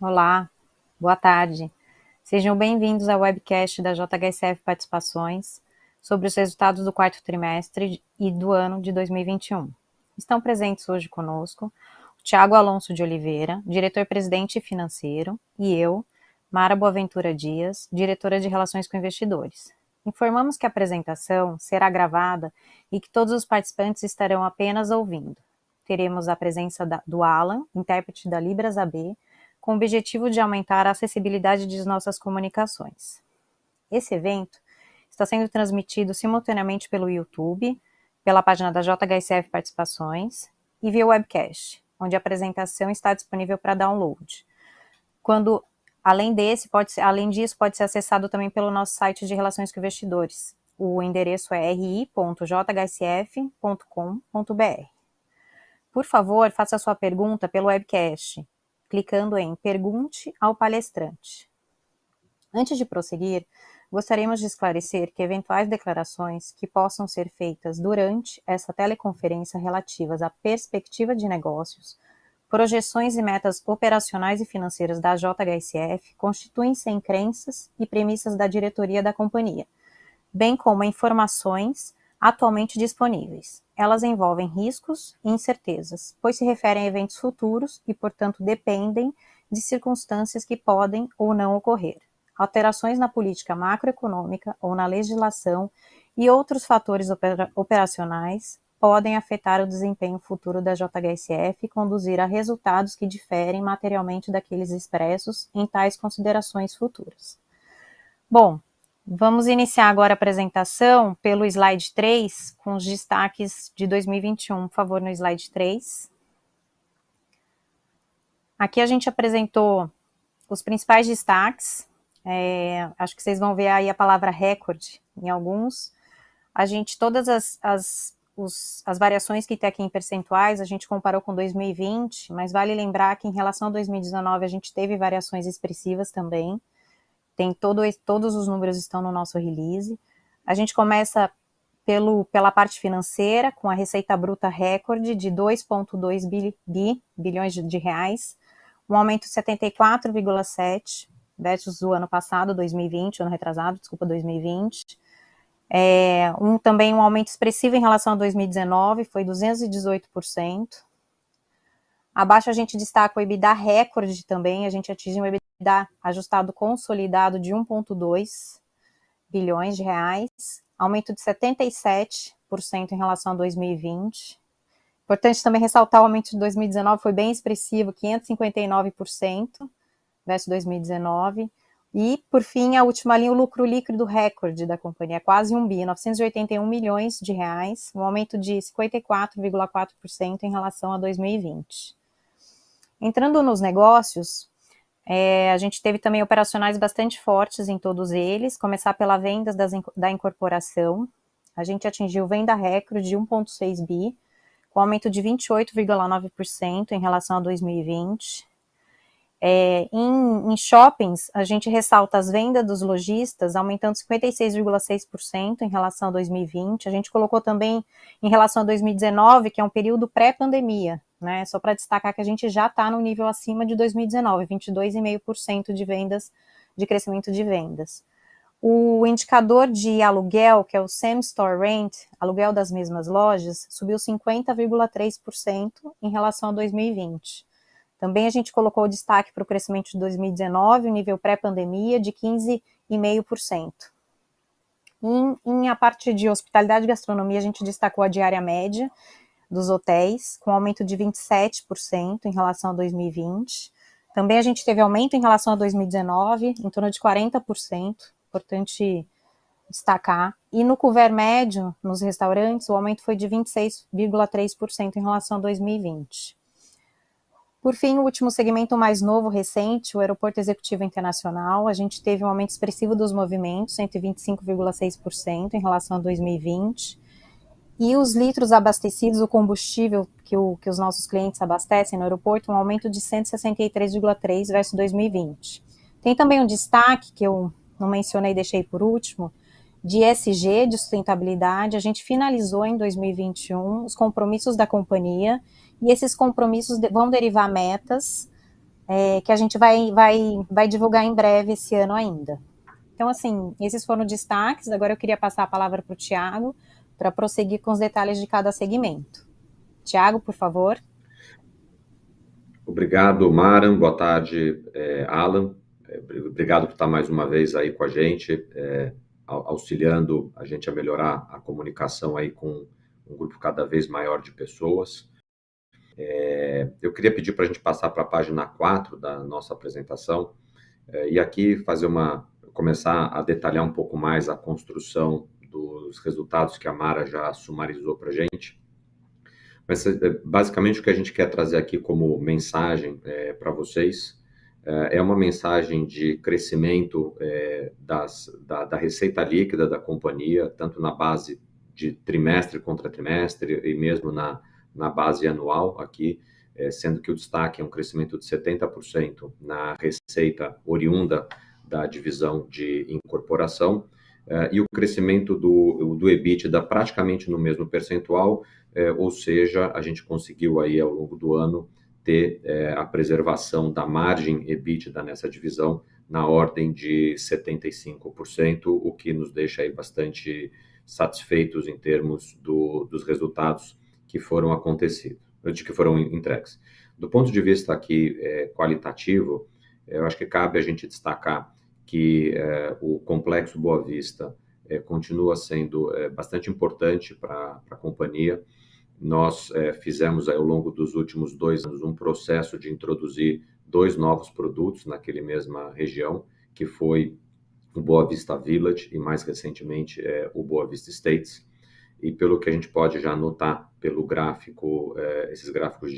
Olá, boa tarde. Sejam bem-vindos ao webcast da JHSF Participações sobre os resultados do quarto trimestre e do ano de 2021. Estão presentes hoje conosco o Tiago Alonso de Oliveira, diretor-presidente financeiro, e eu, Mara Boaventura Dias, diretora de Relações com Investidores. Informamos que a apresentação será gravada e que todos os participantes estarão apenas ouvindo. Teremos a presença do Alan, intérprete da Libras AB, com o objetivo de aumentar a acessibilidade de nossas comunicações. Esse evento está sendo transmitido simultaneamente pelo YouTube, pela página da JHSF Participações e via webcast, onde a apresentação está disponível para download. Além disso, pode ser acessado também pelo nosso site de Relações com Investidores. O endereço é ri.jhsf.com.br. Por favor, faça sua pergunta pelo webcast, clicando em Pergunte ao Palestrante. Antes de prosseguir, gostaríamos de esclarecer que eventuais declarações que possam ser feitas durante essa teleconferência relativas à perspectiva de negócios, projeções e metas operacionais e financeiras da JHSF constituem-se em crenças e premissas da diretoria da companhia, bem como informações atualmente disponíveis. Elas envolvem riscos e incertezas, pois se referem a eventos futuros e, portanto, dependem de circunstâncias que podem ou não ocorrer. Alterações na política macroeconômica ou na legislação e outros fatores operacionais podem afetar o desempenho futuro da JHSF e conduzir a resultados que diferem materialmente daqueles expressos em tais considerações futuras. Bom, vamos iniciar agora a apresentação pelo slide 3, com os destaques de 2021. Por favor, no slide 3. Aqui a gente apresentou os principais destaques. Acho que vocês vão ver aí a palavra recorde em alguns. Todas as variações que tem aqui em percentuais, a gente comparou com 2020, mas vale lembrar que em relação a 2019 a gente teve variações expressivas também. Todos os números estão no nosso release. A gente começa pela parte financeira, com a receita bruta recorde de 2,2 bilhões de reais, um aumento de 74,7% versus o ano passado, 2020, ano retrasado, desculpa, 2020. Também um aumento expressivo em relação a 2019, foi 218%. Abaixo a gente destaca o EBITDA recorde também, a gente atinge um EBITDA ajustado consolidado de 1,2 bilhões de reais, aumento de 77% em relação a 2020. Importante também ressaltar o aumento de 2019, foi bem expressivo, 559% versus 2019. E, por fim, a última linha, o lucro líquido recorde da companhia, quase 1 bi, 981 milhões de reais, um aumento de 54,4% em relação a 2020. Entrando nos negócios, a gente teve também operacionais bastante fortes em todos eles, começar pela venda da incorporação. A gente atingiu venda recorde de 1,6 bi, com aumento de 28,9% em relação a 2020. Em shoppings, a gente ressalta as vendas dos lojistas, aumentando 56,6% em relação a 2020. A gente colocou também em relação a 2019, que é um período pré-pandemia, né? Só para destacar que a gente já está no nível acima de 2019, 22,5% de vendas, de crescimento de vendas. O indicador de aluguel, que é o Same Store Rent, aluguel das mesmas lojas, subiu 50,3% em relação a 2020. Também a gente colocou o destaque para o crescimento de 2019, o nível pré-pandemia, de 15,5%. Em a parte de hospitalidade e gastronomia, a gente destacou a diária média dos hotéis, com aumento de 27% em relação a 2020. Também a gente teve aumento em relação a 2019, em torno de 40%, importante destacar. E no couvert médio, nos restaurantes, o aumento foi de 26,3% em relação a 2020. Por fim, o último segmento mais novo, recente, o Aeroporto Executivo Internacional, a gente teve um aumento expressivo dos movimentos, 125,6% em relação a 2020. E os litros abastecidos, o combustível que os nossos clientes abastecem no aeroporto, um aumento de 163,3% versus 2020. Tem também um destaque que eu não mencionei e deixei por último, de ESG, de sustentabilidade. A gente finalizou em 2021 os compromissos da companhia, e esses compromissos vão derivar metas que a gente vai divulgar em breve esse ano ainda. Então, assim, esses foram destaques. Agora eu queria passar a palavra para o Tiago, para prosseguir com os detalhes de cada segmento. Tiago, por favor. Obrigado, Mara. Boa tarde, Alan. Obrigado por estar mais uma vez aí com a gente, auxiliando a gente a melhorar a comunicação aí com um grupo cada vez maior de pessoas. Eu queria pedir para a gente passar para a página 4 da nossa apresentação, e aqui começar a detalhar um pouco mais a construção dos resultados que a Mara já sumarizou para a gente. Mas, basicamente, o que a gente quer trazer aqui como mensagem para vocês é uma mensagem de crescimento da receita líquida da companhia, tanto na base de trimestre contra trimestre e mesmo na base anual aqui, sendo que o destaque é um crescimento de 70% na receita oriunda da divisão de incorporação, e o crescimento do EBITDA praticamente no mesmo percentual, ou seja, a gente conseguiu aí ao longo do ano ter a preservação da margem EBITDA nessa divisão na ordem de 75%, o que nos deixa aí bastante satisfeitos em termos dos resultados que foram entregues. Do ponto de vista aqui qualitativo, eu acho que cabe a gente destacar que o Complexo Boa Vista continua sendo bastante importante para a companhia. Nós fizemos ao longo dos últimos 2 anos um processo de introduzir 2 novos produtos naquela mesma região, que foi o Boa Vista Village e mais recentemente o Boa Vista Estates. E pelo que a gente pode já notar pelo gráfico, esses gráficos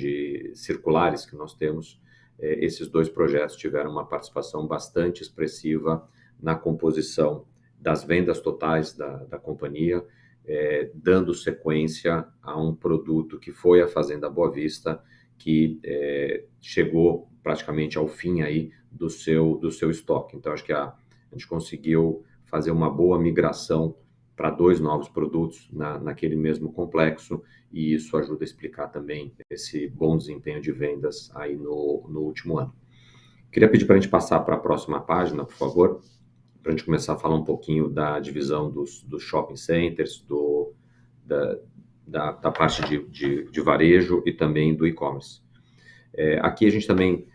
circulares que nós temos, esses 2 projetos tiveram uma participação bastante expressiva na composição das vendas totais da companhia, dando sequência a um produto que foi a Fazenda Boa Vista, que chegou praticamente ao fim aí do seu estoque. Então, acho que a gente conseguiu fazer uma boa migração para 2 novos produtos naquele mesmo complexo, e isso ajuda a explicar também esse bom desempenho de vendas aí no último ano. Queria pedir para a gente passar para a próxima página, por favor, para a gente começar a falar um pouquinho da divisão dos shopping centers, da parte de varejo e também do e-commerce. Aqui a gente também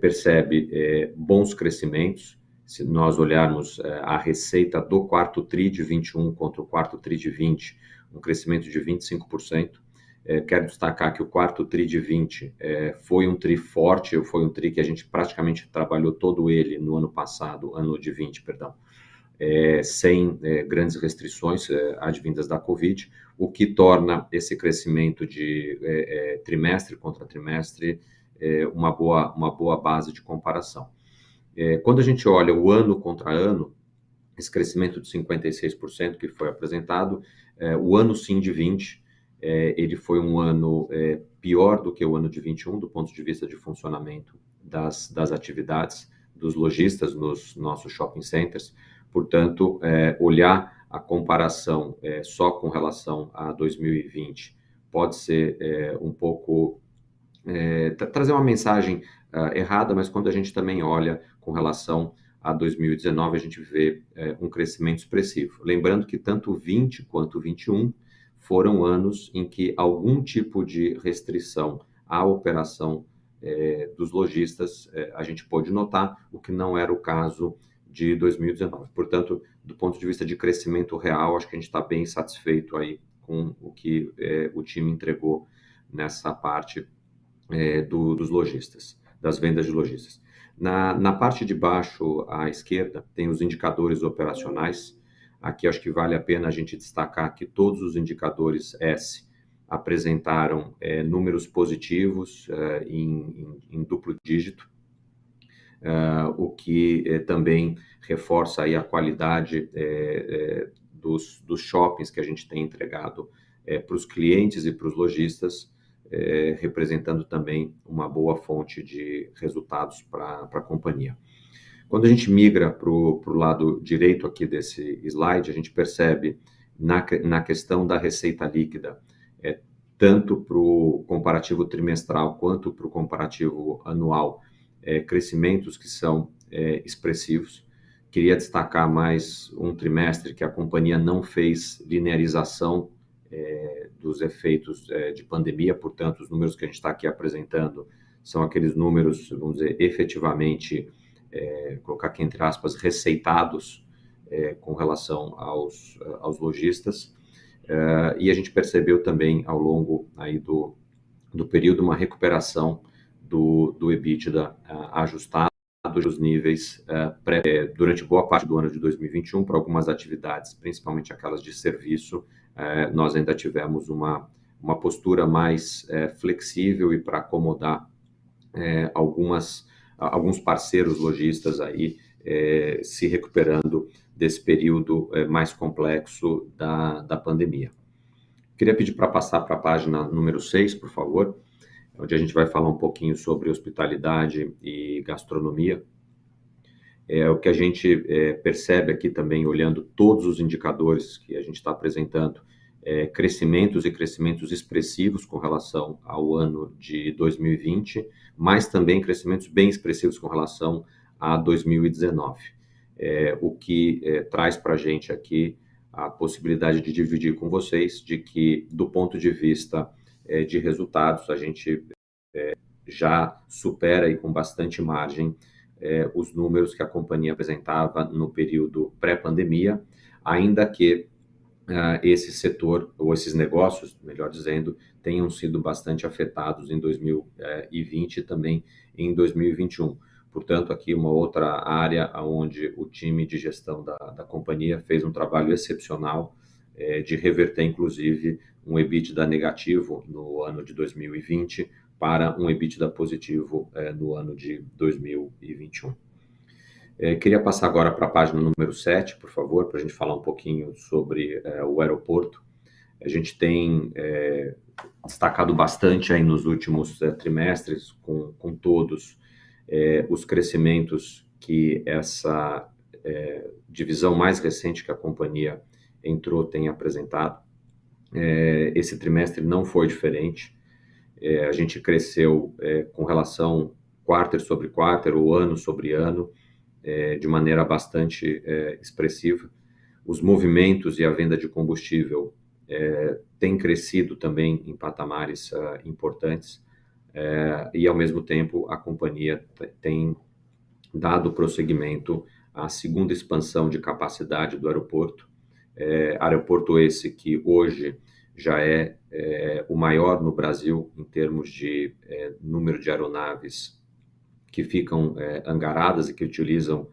percebe bons crescimentos. Se nós olharmos a receita do quarto TRI de 21 contra o quarto TRI de 20, um crescimento de 25%. Quero destacar que o quarto TRI de 20 foi um TRI forte, foi um TRI que a gente praticamente trabalhou todo ele no ano passado, ano de 20, perdão, sem grandes restrições advindas da Covid, o que torna esse crescimento de trimestre contra trimestre uma boa base de comparação. Quando a gente olha o ano contra ano, esse crescimento de 56% que foi apresentado, o ano sim de 20, ele foi um ano pior do que o ano de 21, do ponto de vista de funcionamento das atividades dos lojistas nos nossos shopping centers. Portanto, olhar a comparação só com relação a 2020 pode ser um pouco trazer uma mensagem errada, mas quando a gente também olha com relação a 2019, a gente vê um crescimento expressivo. Lembrando que tanto 20 quanto 21 foram anos em que algum tipo de restrição à operação dos lojistas a gente pôde notar, o que não era o caso de 2019. Portanto, do ponto de vista de crescimento real, acho que a gente está bem satisfeito aí com o que o time entregou nessa parte dos lojistas, das vendas de lojistas. Na parte de baixo à esquerda tem os indicadores operacionais. Aqui acho que vale a pena a gente destacar que todos os indicadores S apresentaram números positivos em duplo dígito, o que também reforça aí a qualidade dos shoppings que a gente tem entregado para os clientes e para os lojistas, representando também uma boa fonte de resultados para a companhia. Quando a gente migra para o lado direito aqui desse slide, a gente percebe na questão da receita líquida, tanto para o comparativo trimestral quanto para o comparativo anual, crescimentos que são expressivos. Queria destacar mais um trimestre que a companhia não fez linearização dos efeitos de pandemia, portanto, os números que a gente está aqui apresentando são aqueles números, vamos dizer, efetivamente, colocar aqui entre aspas, receitados com relação aos lojistas. E a gente percebeu também, ao longo aí do período, uma recuperação do EBITDA ajustado dos níveis durante boa parte do ano de 2021, para algumas atividades, principalmente aquelas de serviço, nós ainda tivemos uma postura mais flexível e para acomodar alguns parceiros lojistas aí se recuperando desse período mais complexo da pandemia. Queria pedir para passar para a página número 6, por favor, onde a gente vai falar um pouquinho sobre hospitalidade e gastronomia. O que a gente percebe aqui também, olhando todos os indicadores que a gente está apresentando, crescimentos expressivos com relação ao ano de 2020, mas também crescimentos bem expressivos com relação a 2019. O que traz para a gente aqui a possibilidade de dividir com vocês de que, do ponto de vista de resultados, a gente já supera aí com bastante margem os números que a companhia apresentava no período pré-pandemia, ainda que esse setor, ou esses negócios, melhor dizendo, tenham sido bastante afetados em 2020 e também em 2021. Portanto, aqui uma outra área onde o time de gestão da companhia fez um trabalho excepcional de reverter, inclusive, um EBITDA negativo no ano de 2020 para um EBITDA positivo no ano de 2021. Queria passar agora para a página número 7, por favor, para a gente falar um pouquinho sobre o aeroporto. A gente tem destacado bastante aí nos últimos trimestres, com todos os crescimentos que essa divisão mais recente que a companhia entrou tem apresentado. Esse trimestre não foi diferente. A gente cresceu com relação quarter sobre quarter, ou ano sobre ano, de maneira bastante expressiva. Os movimentos e a venda de combustível têm crescido também em patamares importantes, e, ao mesmo tempo, a companhia tem dado prosseguimento à segunda expansão de capacidade do aeroporto. Aeroporto esse que hoje já é o maior no Brasil em termos de número de aeronaves que ficam angaradas e que utilizam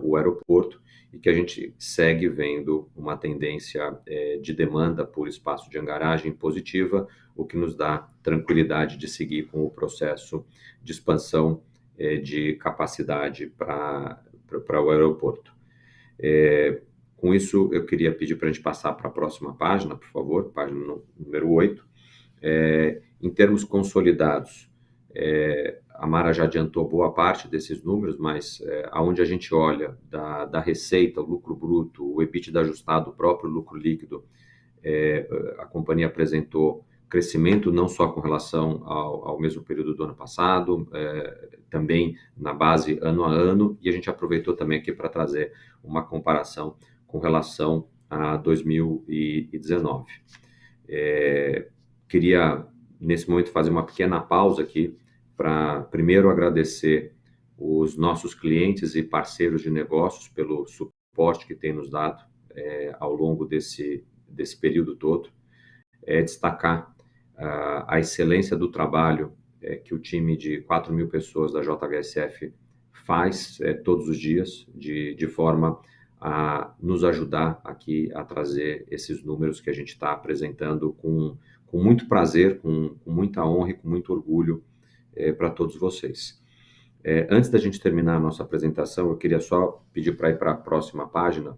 o aeroporto, e que a gente segue vendo uma tendência de demanda por espaço de angaragem positiva, o que nos dá tranquilidade de seguir com o processo de expansão de capacidade para o aeroporto. Com isso, eu queria pedir para a gente passar para a próxima página, por favor, página número 8. Em termos consolidados, a Mara já adiantou boa parte desses números, mas aonde a gente olha da receita, o lucro bruto, o EBITDA ajustado, o próprio lucro líquido, a companhia apresentou crescimento não só com relação ao mesmo período do ano passado, também na base ano a ano, e a gente aproveitou também aqui para trazer uma comparação com relação a 2019. Queria, nesse momento, fazer uma pequena pausa aqui para, primeiro, agradecer os nossos clientes e parceiros de negócios pelo suporte que têm nos dado ao longo desse período todo. Destacar a excelência do trabalho que o time de 4.000 pessoas da JHSF faz todos os dias, de forma a nos ajudar aqui a trazer esses números que a gente está apresentando com muito prazer, com muita honra e com muito orgulho para todos vocês. Antes da gente terminar a nossa apresentação, eu queria só pedir para ir para a próxima página,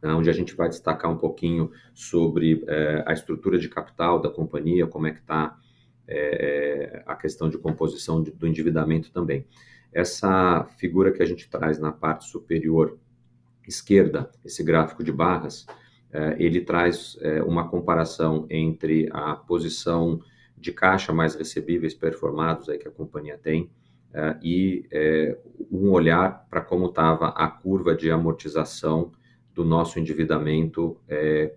onde a gente vai destacar um pouquinho sobre a estrutura de capital da companhia, como é que está a questão de composição do endividamento também. Essa figura que a gente traz na parte superior esquerda, esse gráfico de barras, ele traz uma comparação entre a posição de caixa mais recebíveis performados aí que a companhia tem e um olhar para como estava a curva de amortização do nosso endividamento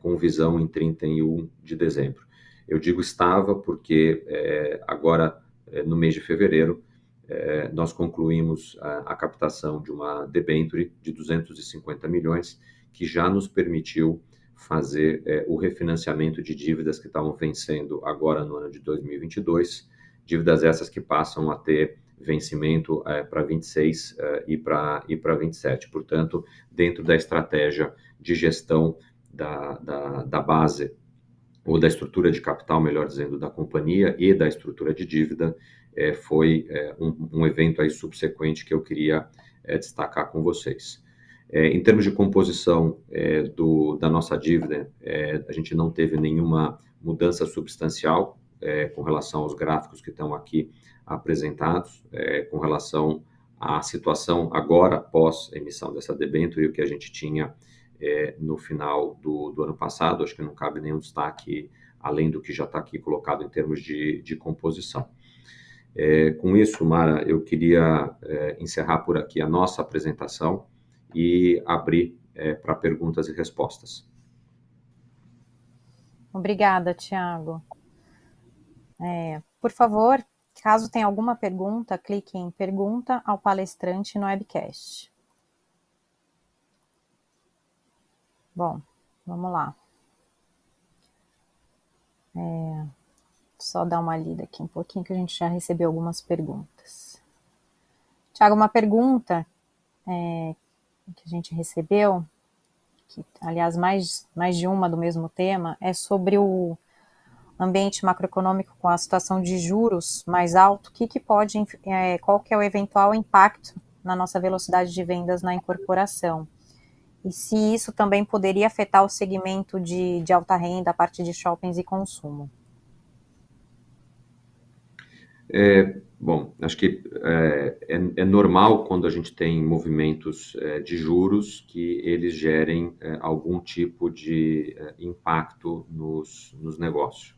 com visão em 31 de dezembro. Eu digo estava porque agora, no mês de fevereiro, nós concluímos a captação de uma debenture de 250 milhões, que já nos permitiu fazer o refinanciamento de dívidas que estavam vencendo agora no ano de 2022, dívidas essas que passam a ter vencimento para 26 e para 27. Portanto, dentro da estratégia de gestão da base, ou da estrutura de capital, melhor dizendo, da companhia e da estrutura de dívida, foi um evento aí subsequente que eu queria destacar com vocês. Em termos de composição da nossa dívida, a gente não teve nenhuma mudança substancial com relação aos gráficos que estão aqui apresentados, com relação à situação agora, após a emissão dessa debênture, e o que a gente tinha no final do ano passado. Acho que não cabe nenhum destaque além do que já está aqui colocado em termos de composição. Com isso, Mara, eu queria encerrar por aqui a nossa apresentação e abrir para perguntas e respostas. Obrigada, Thiago. Por favor, caso tenha alguma pergunta, clique em Pergunta ao palestrante no webcast. Bom, vamos lá. Só dar uma lida aqui um pouquinho, que a gente já recebeu algumas perguntas. Thiago, uma pergunta que a gente recebeu, que, aliás, mais de uma do mesmo tema, é sobre o ambiente macroeconômico com a situação de juros mais alto. Qual que é o eventual impacto na nossa velocidade de vendas na incorporação? E se isso também poderia afetar o segmento de alta renda, a parte de shoppings e consumo? Bom, acho que é normal quando a gente tem movimentos de juros que eles gerem algum tipo de impacto nos negócios.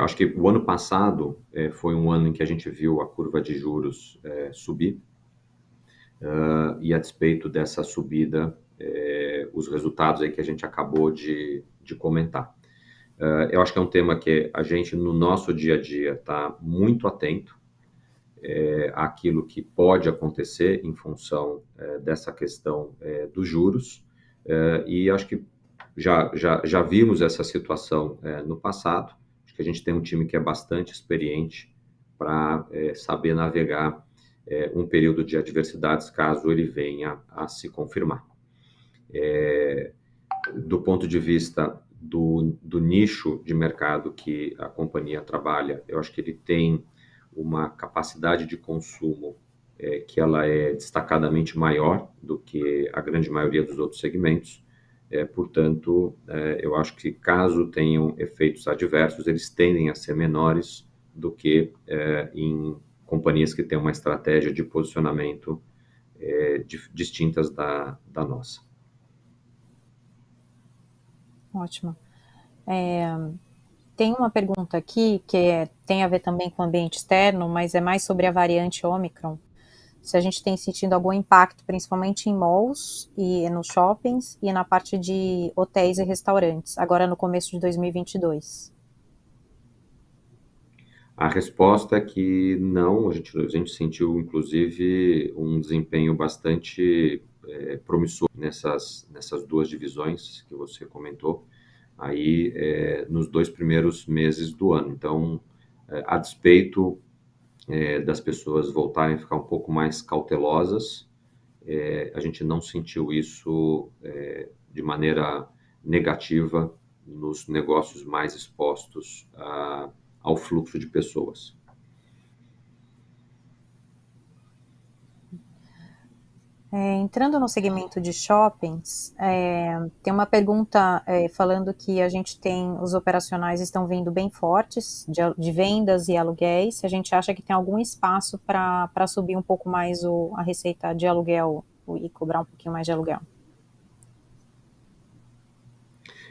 Acho que o ano passado foi um ano em que a gente viu a curva de juros subir, e a despeito dessa subida, os resultados aí que a gente acabou de comentar. Eu acho que é um tema que a gente, no nosso dia a dia, está muito atento àquilo que pode acontecer em função dessa questão dos juros, e acho que já vimos essa situação no passado. Acho que a gente tem um time que é bastante experiente para saber navegar um período de adversidades, caso ele venha a se confirmar. Do ponto de vista do nicho de mercado que a companhia trabalha, eu acho que ele tem uma capacidade de consumo que ela é destacadamente maior do que a grande maioria dos outros segmentos. Portanto, eu acho que caso tenham efeitos adversos, eles tendem a ser menores do que em companhias que têm uma estratégia de posicionamento distintas da nossa. Ótimo. Tem uma pergunta aqui que tem a ver também com o ambiente externo, mas é mais sobre a variante Omicron. Se a gente tem sentido algum impacto, principalmente em malls e nos shoppings e na parte de hotéis e restaurantes, agora no começo de 2022. A resposta é que não, a gente sentiu, inclusive, um desempenho bastante promissor nessas duas divisões que você comentou, aí nos 2 primeiros meses do ano. Então, a despeito das pessoas voltarem a ficar um pouco mais cautelosas, a gente não sentiu isso de maneira negativa nos negócios mais expostos ao fluxo de pessoas. Entrando no segmento de shoppings, tem uma pergunta falando que a gente tem, os operacionais estão vindo bem fortes, de vendas e aluguéis. Se a gente acha que tem algum espaço para subir um pouco mais a receita de aluguel e cobrar um pouquinho mais de aluguel.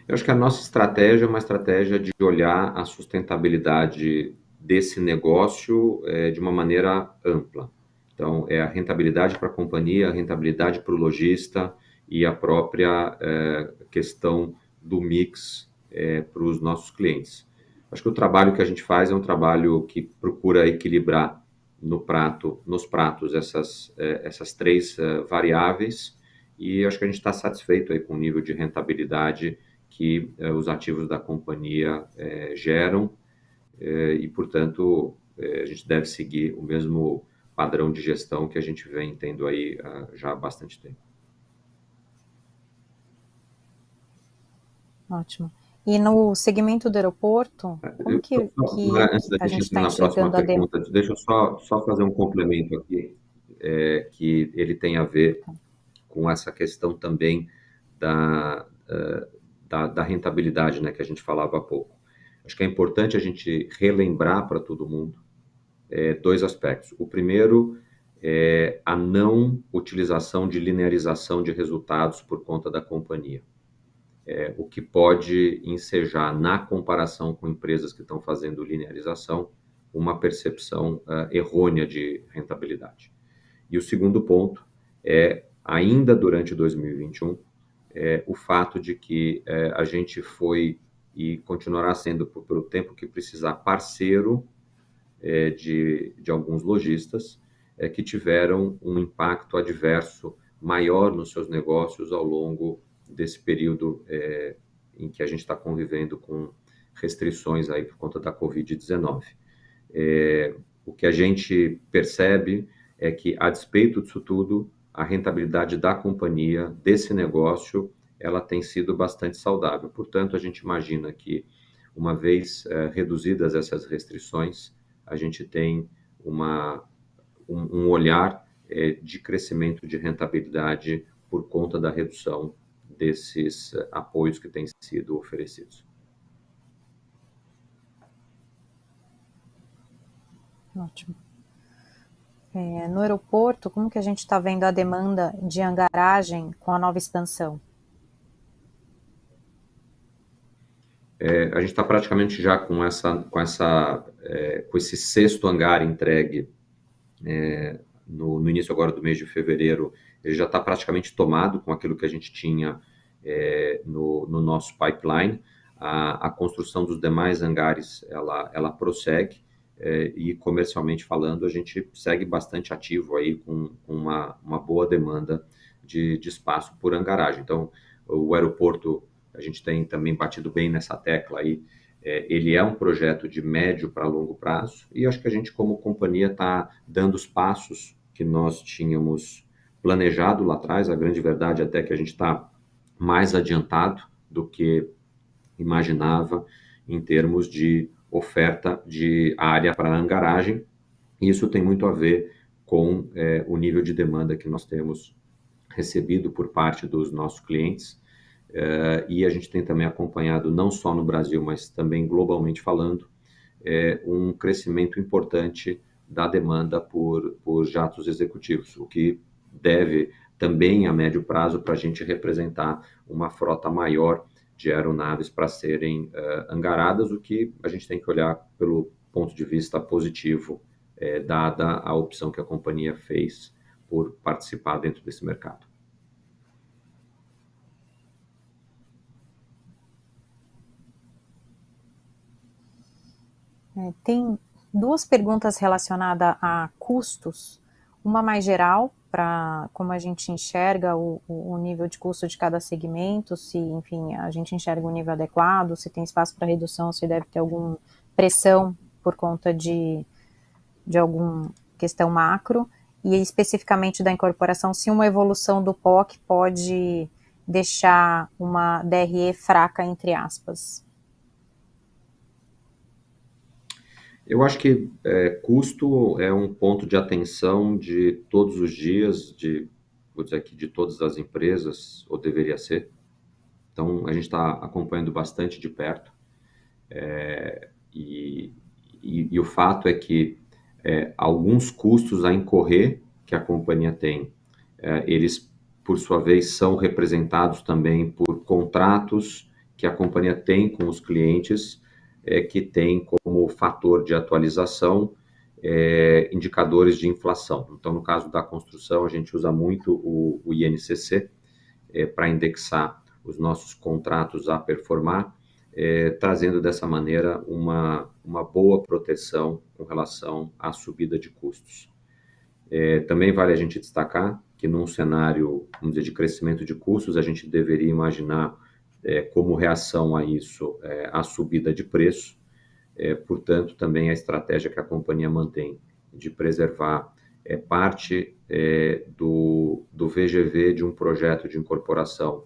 Eu acho que a nossa estratégia é uma estratégia de olhar a sustentabilidade desse negócio de uma maneira ampla. Então, é a rentabilidade para a companhia, a rentabilidade para o lojista e a própria questão do mix para os nossos clientes. Acho que o trabalho que a gente faz é um trabalho que procura equilibrar nos pratos essas três variáveis, e acho que a gente está satisfeito aí com o nível de rentabilidade que os ativos da companhia geram, e, portanto, a gente deve seguir o mesmo padrão de gestão que a gente vem tendo aí já há bastante tempo. Ótimo. E no segmento do aeroporto, como que Antes da a gente gente entrar está na próxima enxergando a demanda? pergunta, deixa eu só fazer um complemento aqui, que ele tem a ver com essa questão também da rentabilidade, né, que a gente falava há pouco. Acho que é importante a gente relembrar para todo mundo dois aspectos. O primeiro é a não utilização de linearização de resultados por conta da companhia. O que pode ensejar, na comparação com empresas que estão fazendo linearização, uma percepção errônea de rentabilidade. E o segundo ponto é, ainda durante 2021, o fato de que a gente foi e continuará sendo, pelo tempo que precisar, parceiro de alguns lojistas que tiveram um impacto adverso maior nos seus negócios ao longo desse período em que a gente está convivendo com restrições aí por conta da Covid-19. O que a gente percebe é que, a despeito disso tudo, a rentabilidade da companhia, desse negócio, ela tem sido bastante saudável. Portanto, a gente imagina que, uma vez reduzidas essas restrições, a gente tem um olhar de crescimento de rentabilidade por conta da redução desses apoios que têm sido oferecidos. Ótimo. No aeroporto, como que a gente está vendo a demanda de hangaragem com a nova expansão? A gente está praticamente já com esse sexto hangar entregue no início agora do mês de fevereiro. Ele já está praticamente tomado com aquilo que a gente tinha no nosso pipeline. A construção dos demais hangares, ela prossegue, e comercialmente falando, a gente segue bastante ativo aí com uma boa demanda de espaço por hangaragem. Então, o aeroporto, a gente tem também batido bem nessa tecla aí, ele é um projeto de médio para longo prazo, e acho que a gente, como companhia, está dando os passos que nós tínhamos planejado lá atrás. A grande verdade até que a gente está mais adiantado do que imaginava em termos de oferta de área para hangaragem. Isso tem muito a ver com o nível de demanda que nós temos recebido por parte dos nossos clientes, e a gente tem também acompanhado, não só no Brasil, mas também globalmente falando, um crescimento importante da demanda por jatos executivos, o que deve também, a médio prazo, para a gente representar uma frota maior de aeronaves para serem hangaradas, o que a gente tem que olhar pelo ponto de vista positivo, dada a opção que a companhia fez por participar dentro desse mercado. Tem duas perguntas relacionadas a custos, uma mais geral, para como a gente enxerga o nível de custo de cada segmento, se, enfim, a gente enxerga um nível adequado, se tem espaço para redução, se deve ter alguma pressão por conta de alguma questão macro, e especificamente da incorporação, se uma evolução do POC pode deixar uma DRE fraca, entre aspas. Eu acho que custo é um ponto de atenção de todos os dias, vou dizer aqui, de todas as empresas, ou deveria ser. Então, a gente está acompanhando bastante de perto. E o fato é que alguns custos a incorrer que a companhia tem, eles, por sua vez, são representados também por contratos que a companhia tem com os clientes, que tem como fator de atualização indicadores de inflação. Então, no caso da construção, a gente usa muito o INCC para indexar os nossos contratos a performar, trazendo dessa maneira uma boa proteção com relação à subida de custos. Também vale a gente destacar que num cenário, vamos dizer, de crescimento de custos, a gente deveria imaginar como reação a isso a subida de preço. Portanto, também a estratégia que a companhia mantém de preservar parte do VGV de um projeto de incorporação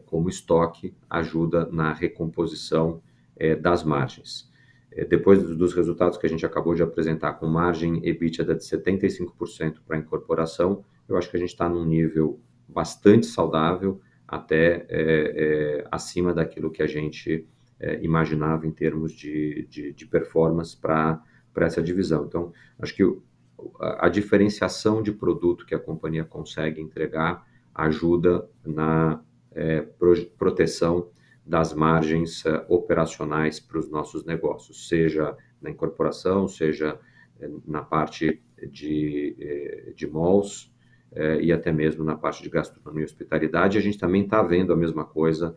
como estoque ajuda na recomposição das margens. Depois dos resultados que a gente acabou de apresentar com margem EBITDA de 75% para a incorporação, eu acho que a gente está num nível bastante saudável, até acima daquilo que a gente imaginava em termos de performance para essa divisão. Então, acho que a diferenciação de produto que a companhia consegue entregar ajuda na proteção das margens operacionais para os nossos negócios, seja na incorporação, seja na parte de malls e até mesmo na parte de gastronomia e hospitalidade. A gente também está vendo a mesma coisa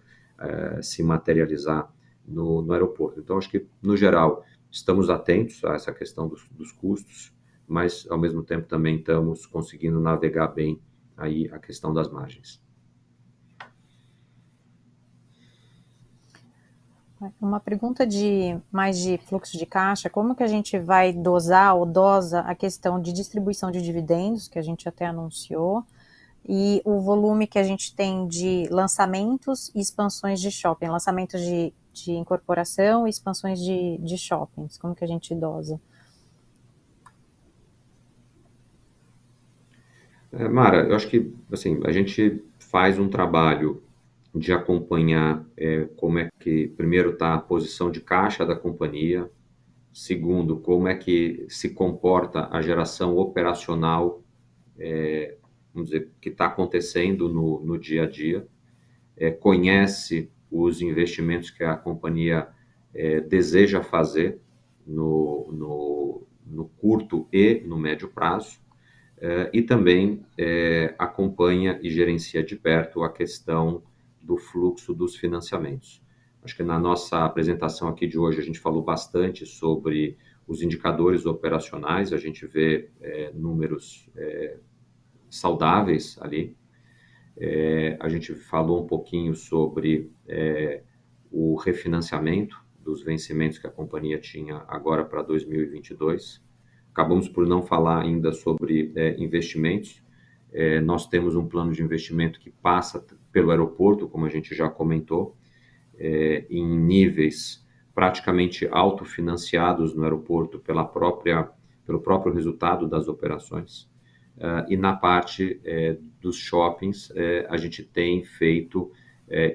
se materializar no aeroporto. Então, acho que, no geral, estamos atentos a essa questão dos custos, mas, ao mesmo tempo, também estamos conseguindo navegar bem aí a questão das margens. Uma pergunta mais de fluxo de caixa, como que a gente vai dosar ou dosa a questão de distribuição de dividendos, que a gente até anunciou, e o volume que a gente tem de lançamentos e expansões de shopping, lançamentos de incorporação e expansões de shoppings, como que a gente dosa? Mara, eu acho que assim, a gente faz um trabalho de acompanhar como é que, primeiro, está a posição de caixa da companhia, segundo, como é que se comporta a geração operacional, vamos dizer, que está acontecendo no dia a dia, conhece os investimentos que a companhia deseja fazer no curto e no médio prazo, e também acompanha e gerencia de perto a questão do fluxo dos financiamentos. Acho que na nossa apresentação aqui de hoje a gente falou bastante sobre os indicadores operacionais, a gente vê números saudáveis ali. A gente falou um pouquinho sobre o refinanciamento dos vencimentos que a companhia tinha agora para 2022. Acabamos por não falar ainda sobre investimentos. Nós temos um plano de investimento que passa pelo aeroporto, como a gente já comentou, em níveis praticamente autofinanciados no aeroporto pelo próprio resultado das operações. E na parte dos shoppings, a gente tem feito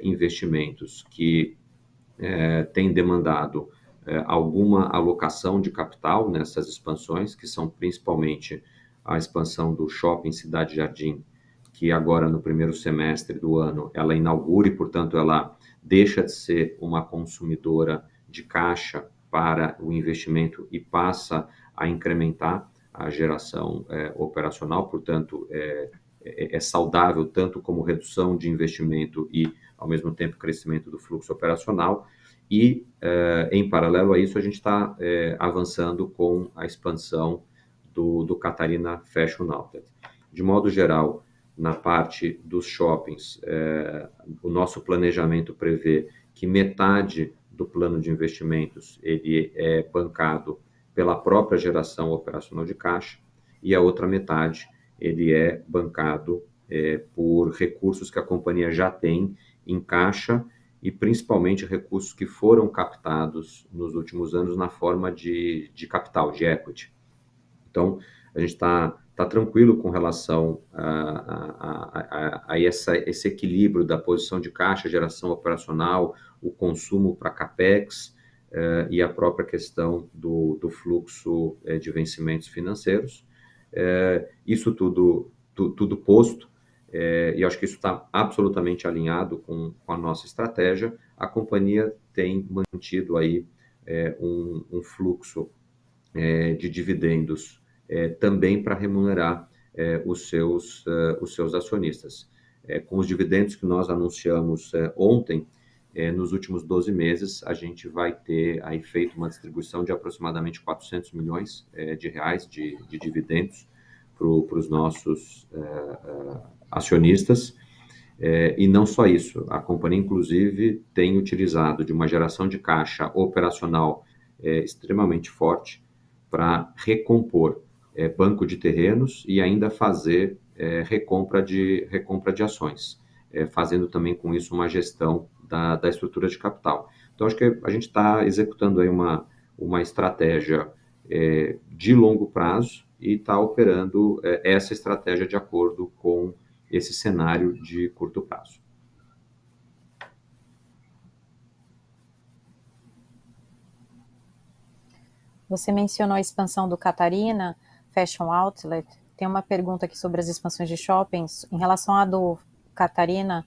investimentos que têm demandado alguma alocação de capital nessas expansões, que são principalmente a expansão do Shopping Cidade Jardim, que agora no primeiro semestre do ano ela inaugura e, portanto, ela deixa de ser uma consumidora de caixa para o investimento e passa a incrementar a geração operacional, portanto, é saudável tanto como redução de investimento e, ao mesmo tempo, crescimento do fluxo operacional. E, em paralelo a isso, a gente está avançando com a expansão do Catarina Fashion Outlet. De modo geral, na parte dos shoppings, o nosso planejamento prevê que metade do plano de investimentos ele é bancado pela própria geração operacional de caixa e a outra metade ele é bancado por recursos que a companhia já tem em caixa e principalmente recursos que foram captados nos últimos anos na forma de capital, de equity. Então, a gente está tranquilo com relação a esse equilíbrio da posição de caixa, geração operacional, o consumo para CAPEX e a própria questão do fluxo de vencimentos financeiros. Isso tudo posto, e acho que isso está absolutamente alinhado com a nossa estratégia. A companhia tem mantido aí um fluxo de dividendos também para remunerar os seus acionistas. Com os dividendos que nós anunciamos ontem, nos últimos 12 meses, a gente vai ter aí feito uma distribuição de aproximadamente 400 milhões de reais de dividendos para os nossos acionistas. E não só isso, a companhia, inclusive, tem utilizado de uma geração de caixa operacional extremamente forte para recompor banco de terrenos e ainda fazer recompra de ações, fazendo também com isso uma gestão da estrutura de capital. Então, acho que a gente está executando aí uma estratégia de longo prazo e está operando essa estratégia de acordo com esse cenário de curto prazo. Você mencionou a expansão do Catarina Fashion Outlet. Tem uma pergunta aqui sobre as expansões de shoppings. Em relação à do Catarina,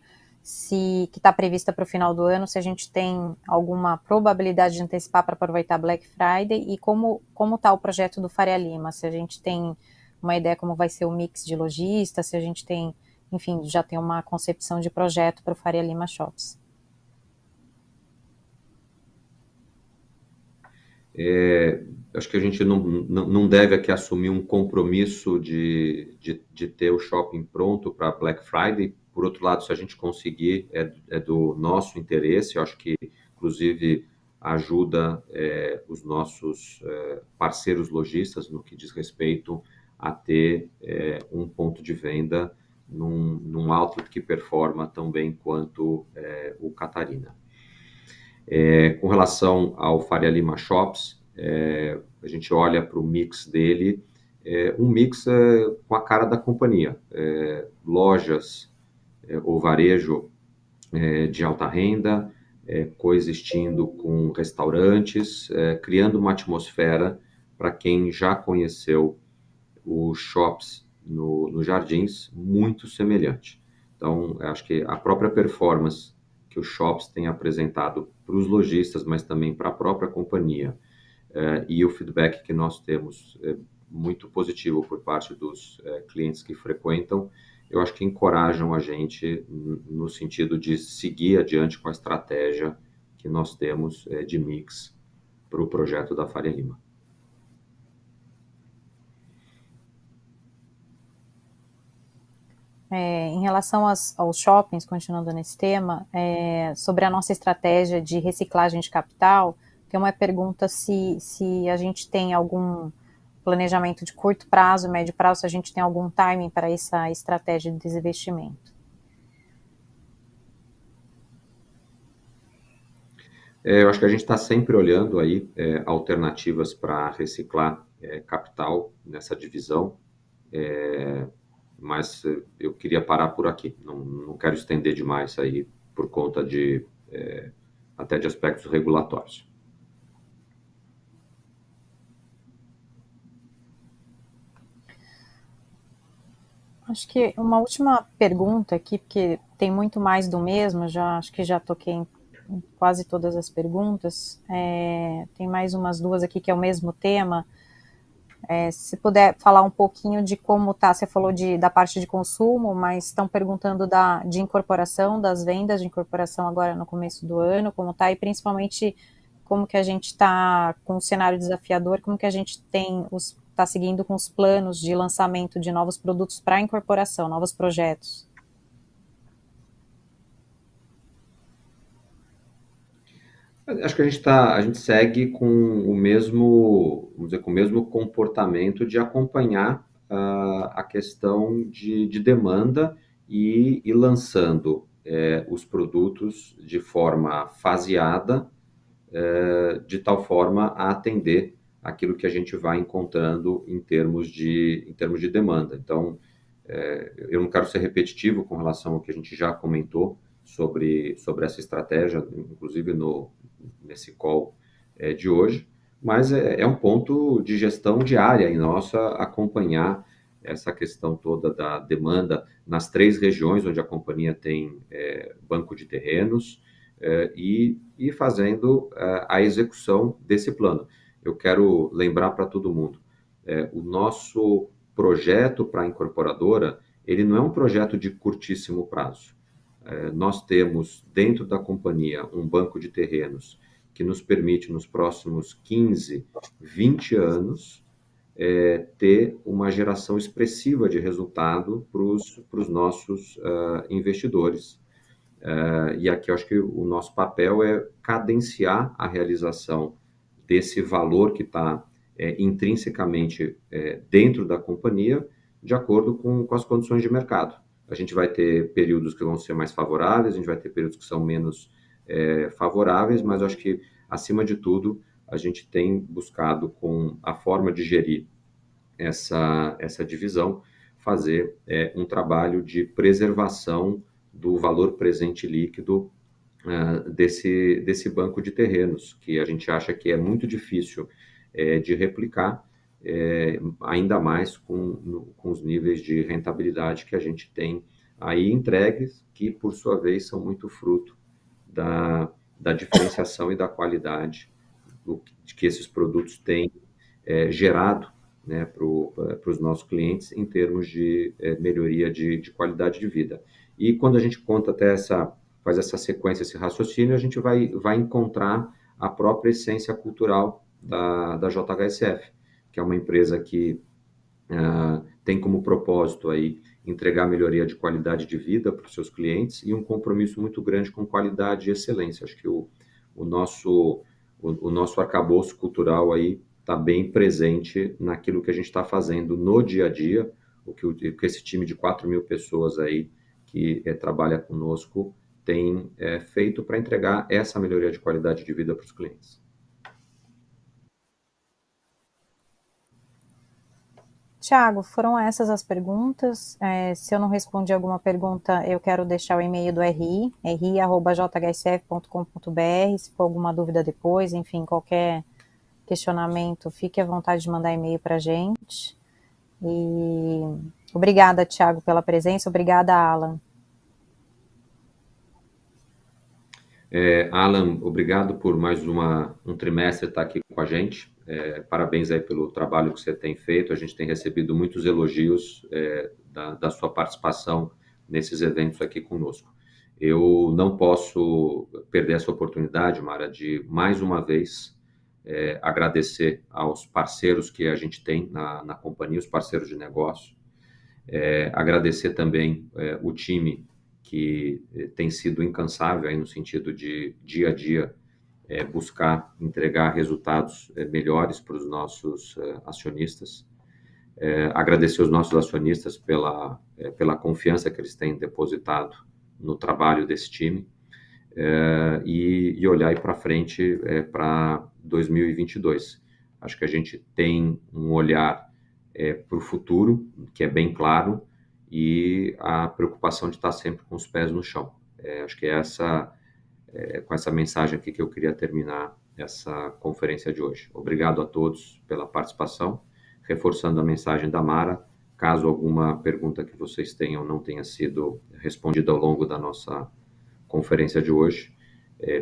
que está prevista para o final do ano, se a gente tem alguma probabilidade de antecipar para aproveitar Black Friday e como está o projeto do Faria Lima, se a gente tem uma ideia como vai ser o mix de lojistas, se a gente tem, enfim, já tem uma concepção de projeto para o Faria Lima Shops. Acho que a gente não deve aqui assumir um compromisso de ter o shopping pronto para Black Friday. Por outro lado, se a gente conseguir, é do nosso interesse. Eu acho que, inclusive, ajuda os nossos parceiros lojistas no que diz respeito a ter um ponto de venda num outlet que performa tão bem quanto o Catarina. Com relação ao Faria Lima Shops, a gente olha para o mix dele, um mix com a cara da companhia, lojas ou varejo de alta renda, coexistindo com restaurantes, criando uma atmosfera para quem já conheceu os shops nos Jardins, muito semelhante. Então, acho que a própria performance que os shops têm apresentado para os lojistas, mas também para a própria companhia, e o feedback que nós temos muito positivo por parte dos clientes que frequentam, eu acho que encorajam a gente no sentido de seguir adiante com a estratégia que nós temos de mix para o projeto da Faria Lima. Em relação aos shoppings, continuando nesse tema, sobre a nossa estratégia de reciclagem de capital, tem uma pergunta se a gente tem algum planejamento de curto prazo, médio prazo, se a gente tem algum timing para essa estratégia de desinvestimento. Eu acho que a gente está sempre olhando aí alternativas para reciclar capital nessa divisão, mas eu queria parar por aqui. Não quero estender demais aí por conta até de aspectos regulatórios. Acho que uma última pergunta aqui, porque tem muito mais do mesmo, acho que já toquei em quase todas as perguntas. Tem mais umas duas aqui que é o mesmo tema. Se puder falar um pouquinho de como está, você falou da parte de consumo, mas estão perguntando de incorporação, das vendas de incorporação agora no começo do ano, como está, e principalmente como que a gente está com o cenário desafiador, como que a gente está seguindo com os planos de lançamento de novos produtos para incorporação, novos projetos. Acho que a gente segue com o mesmo, vamos dizer, com o mesmo comportamento de acompanhar a questão de demanda e lançando os produtos de forma faseada, de tal forma a atender aquilo que a gente vai encontrando em termos de demanda. Então, eu não quero ser repetitivo com relação ao que a gente já comentou sobre essa estratégia, inclusive nesse call de hoje, mas é um ponto de gestão diária em nossa acompanhar essa questão toda da demanda nas 3 regiões onde a companhia tem banco de terrenos, e fazendo a execução desse plano. Eu quero lembrar para todo mundo, o nosso projeto para a incorporadora, ele não é um projeto de curtíssimo prazo. Nós temos dentro da companhia um banco de terrenos que nos permite nos próximos 15, 20 anos ter uma geração expressiva de resultado para os nossos investidores. E aqui eu acho que o nosso papel é cadenciar a realização desse valor que está intrinsecamente dentro da companhia, de acordo com as condições de mercado. A gente vai ter períodos que vão ser mais favoráveis, a gente vai ter períodos que são menos favoráveis, mas eu acho que, acima de tudo, a gente tem buscado, com a forma de gerir essa divisão, fazer um trabalho de preservação do valor presente líquido desse banco de terrenos, que a gente acha que é muito difícil de replicar, ainda mais com os níveis de rentabilidade que a gente tem aí entregues, que, por sua vez, são muito fruto da diferenciação e da qualidade que esses produtos têm gerado, né, para os nossos clientes em termos de melhoria de qualidade de vida. E quando a gente faz essa sequência, esse raciocínio, a gente vai encontrar a própria essência cultural da JHSF, que é uma empresa que tem como propósito aí entregar melhoria de qualidade de vida para os seus clientes e um compromisso muito grande com qualidade e excelência. Acho que o nosso arcabouço cultural aí está bem presente naquilo que a gente está fazendo no dia a dia, o que esse time de 4.000 pessoas aí que trabalha conosco tem feito para entregar essa melhoria de qualidade de vida para os clientes. Tiago, foram essas as perguntas. Se eu não respondi alguma pergunta, eu quero deixar o e-mail do RI, ri@jhsf.com.br, se for alguma dúvida depois, enfim, qualquer questionamento, fique à vontade de mandar e-mail para a gente. E obrigada, Tiago, pela presença, obrigada, Alan. Alan, obrigado por mais um trimestre estar aqui com a gente. Parabéns aí pelo trabalho que você tem feito. A gente tem recebido muitos elogios da sua participação nesses eventos aqui conosco. Eu não posso perder essa oportunidade, Mara, de mais uma vez agradecer aos parceiros que a gente tem na companhia, os parceiros de negócio. Agradecer também o time que tem sido incansável aí no sentido de dia a dia buscar entregar resultados melhores para os nossos acionistas. Agradecer os nossos acionistas pela confiança que eles têm depositado no trabalho desse time e olhar para frente para 2022. Acho que a gente tem um olhar para o futuro, que é bem claro, e a preocupação de estar sempre com os pés no chão. Acho que com essa mensagem aqui que eu queria terminar essa conferência de hoje. Obrigado a todos pela participação, reforçando a mensagem da Mara, caso alguma pergunta que vocês tenham não tenha sido respondida ao longo da nossa conferência de hoje,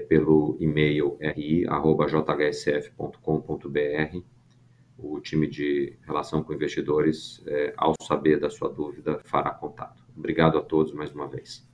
pelo e-mail ri@jhsf.com.br. O time de relação com investidores, ao saber da sua dúvida, fará contato. Obrigado a todos mais uma vez.